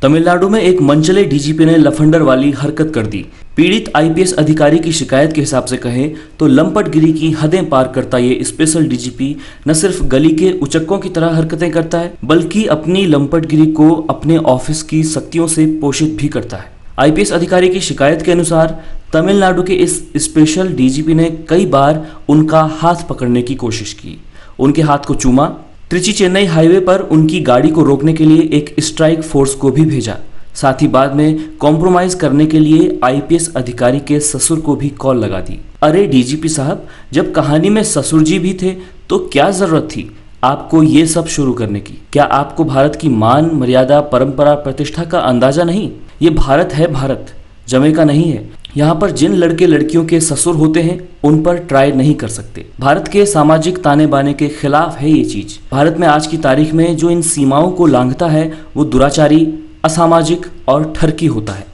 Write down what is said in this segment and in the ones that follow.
तमिलनाडु में एक मनचले डीजीपी ने लफंडर वाली हरकत कर दी। पीड़ित आईपीएस अधिकारी की शिकायत के हिसाब से कहें तो लंपटगिरी की हदें पार करता ये स्पेशल डीजीपी न सिर्फ गली के उचक्कों की तरह हरकतें करता है, बल्कि अपनी लंपटगिरी को अपने ऑफिस की शक्तियों से पोषित भी करता है। आईपीएस अधिकारी की शिकायत के अनुसार तमिलनाडु के इस स्पेशल डीजीपी ने कई बार उनका हाथ पकड़ने की कोशिश की, उनके हाथ को चूमा, त्रिची चेन्नई हाईवे पर उनकी गाड़ी को रोकने के लिए एक स्ट्राइक फोर्स को भी भेजा। साथ ही बाद में कॉम्प्रोमाइज करने के लिए आईपीएस अधिकारी के ससुर को भी कॉल लगा दी। अरे डीजीपी साहब, जब कहानी में ससुर जी भी थे तो क्या जरूरत थी आपको ये सब शुरू करने की? क्या आपको भारत की मान, मर्यादा, परंपरा, प्रतिष्ठा का अंदाजा नहीं? ये भारत है, भारत जमैका नहीं है। यहाँ पर जिन लड़के लड़कियों के ससुर होते हैं उन पर ट्राई नहीं कर सकते। भारत के सामाजिक ताने बाने के खिलाफ है ये चीज। भारत में आज की तारीख में जो इन सीमाओं को लांघता है वो दुराचारी, असामाजिक और ठरकी होता है।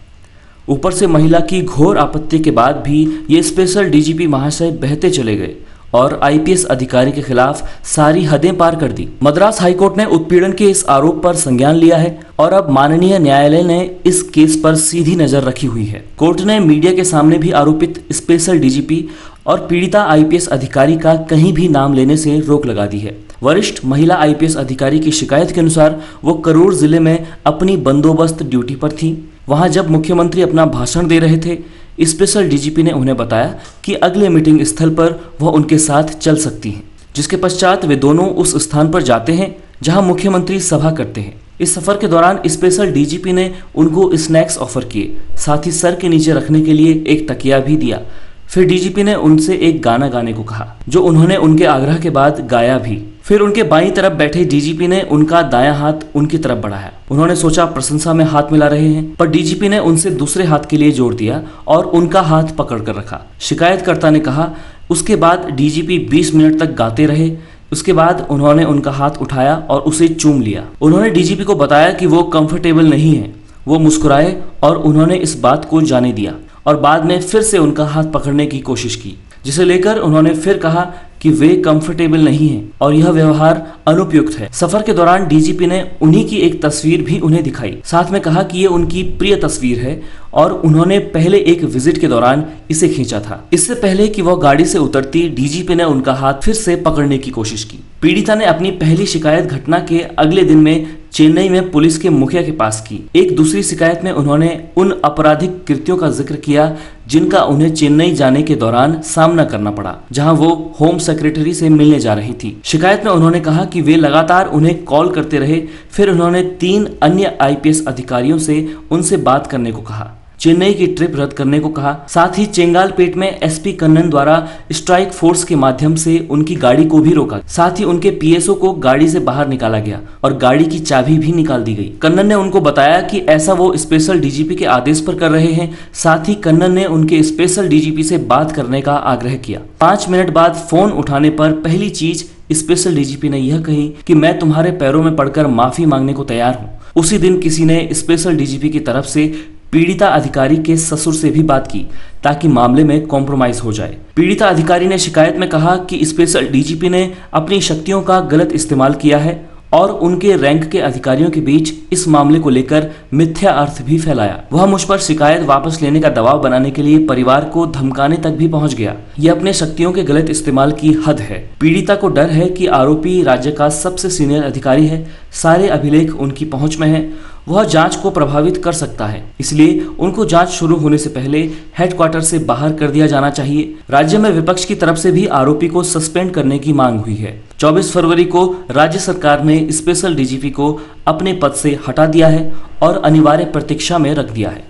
ऊपर से महिला की घोर आपत्ति के बाद भी ये स्पेशल डीजीपी महाशय बहते चले गए और आईपीएस अधिकारी के खिलाफ सारी हदें पार कर दी। मद्रास हाईकोर्ट ने उत्पीड़न के इस आरोप पर संज्ञान लिया है और अब माननीय न्यायालय ने इस केस पर सीधी नजर रखी हुई है। कोर्ट ने मीडिया के सामने भी आरोपित स्पेशल डीजीपी और पीड़िता आईपीएस अधिकारी का कहीं भी नाम लेने से रोक लगा दी है। वरिष्ठ महिला आईपीएस अधिकारी की शिकायत के अनुसार वो करूर जिले में अपनी बंदोबस्त ड्यूटी पर थी। वहां जब मुख्यमंत्री अपना भाषण दे रहे थे, स्पेशल डीजीपी ने उन्हें बताया कि अगले मीटिंग स्थल पर वह उनके साथ चल सकती हैं, जिसके पश्चात वे दोनों उस स्थान पर जाते हैं जहां मुख्यमंत्री सभा करते हैं। इस सफर के दौरान स्पेशल डीजीपी ने उनको स्नैक्स ऑफर किए, साथ ही सर के नीचे रखने के लिए एक तकिया भी दिया। फिर डीजीपी ने उनसे एक गाना गाने को कहा, जो उन्होंने उनके आग्रह के बाद गाया भी। फिर उनके बाईं तरफ बैठे डीजीपी ने उनका दायां हाथ उनकी तरफ बढ़ाया। उन्होंने सोचा प्रशंसा में हाथ मिला रहे हैं, पर डीजीपी ने उनसे दूसरे हाथ के लिए जोर दिया और उनका हाथ पकड़ कर रखा। शिकायतकर्ता ने कहा उसके बाद डीजीपी 20 मिनट तक गाते रहे। उसके बाद उन्होंने उनका हाथ उठाया और उसे चूम लिया। उन्होंने डीजीपी को बताया कि वो कंफर्टेबल नहीं है। वो मुस्कुराए और उन्होंने इस बात को जाने दिया और बाद में फिर से उनका हाथ पकड़ने की कोशिश की, जिसे लेकर उन्होंने फिर कहा कि वे कंफर्टेबल नहीं हैं और यह व्यवहार अनुपयुक्त है। सफर के दौरान डीजीपी ने उन्हीं की एक तस्वीर भी उन्हें दिखाई, साथ में कहा कि ये उनकी प्रिय तस्वीर है और उन्होंने पहले एक विजिट के दौरान इसे खींचा था। इससे पहले कि वह गाड़ी से उतरती, डीजीपी ने उनका हाथ फिर से पकड़ने की कोशिश की। पीड़िता ने अपनी पहली शिकायत घटना के अगले दिन में चेन्नई में पुलिस के मुखिया के पास की। एक दूसरी शिकायत में उन्होंने उन आपराधिक कृत्यों का जिक्र किया जिनका उन्हें चेन्नई जाने के दौरान सामना करना पड़ा, जहां वो होम सेक्रेटरी से मिलने जा रही थी। शिकायत में उन्होंने कहा कि वे लगातार उन्हें कॉल करते रहे। फिर उन्होंने 3 अन्य आईपीएस अधिकारियों से उनसे बात करने को कहा, चेन्नई की ट्रिप रद्द करने को कहा। साथ ही चेंगालपेट में एसपी कन्नन द्वारा स्ट्राइक फोर्स के माध्यम से उनकी गाड़ी को भी रोका। साथ ही उनके पीएसओ को गाड़ी से बाहर निकाला गया और गाड़ी की चाबी भी निकाल दी गई। कन्नन ने उनको बताया कि ऐसा वो स्पेशल डीजीपी के आदेश पर कर रहे हैं। साथ ही कन्नन ने उनके स्पेशल डीजीपी से बात करने का आग्रह किया। 5 मिनट बाद फोन उठाने पर पहली चीज स्पेशल डीजीपी ने यह कही कि मैं तुम्हारे पैरों में पड़कर माफी मांगने को तैयार हूँ। उसी दिन किसी ने स्पेशल डीजीपी की तरफ से पीड़िता अधिकारी के ससुर से भी बात की ताकि मामले में कॉम्प्रोमाइज हो जाए। पीड़िता अधिकारी ने शिकायत में कहा कि स्पेशल डीजीपी ने अपनी शक्तियों का गलत इस्तेमाल किया है और उनके रैंक के अधिकारियों के बीच इस मामले को लेकर मिथ्या अर्थ भी फैलाया। वह मुझ पर शिकायत वापस लेने का दबाव बनाने के लिए परिवार को धमकाने तक भी पहुंच गया। यह अपने शक्तियों के गलत इस्तेमाल की हद है। पीड़िता को डर है कि आरोपी राज्य का सबसे सीनियर अधिकारी है, सारे अभिलेख उनकी पहुंच में है, वह जांच को प्रभावित कर सकता है। इसलिए उनको जांच शुरू होने से पहले हेडक्वार्टर से बाहर कर दिया जाना चाहिए। राज्य में विपक्ष की तरफ से भी आरोपी को सस्पेंड करने की मांग हुई है। 24 फरवरी को राज्य सरकार ने स्पेशल डीजीपी को अपने पद से हटा दिया है और अनिवार्य प्रतीक्षा में रख दिया है।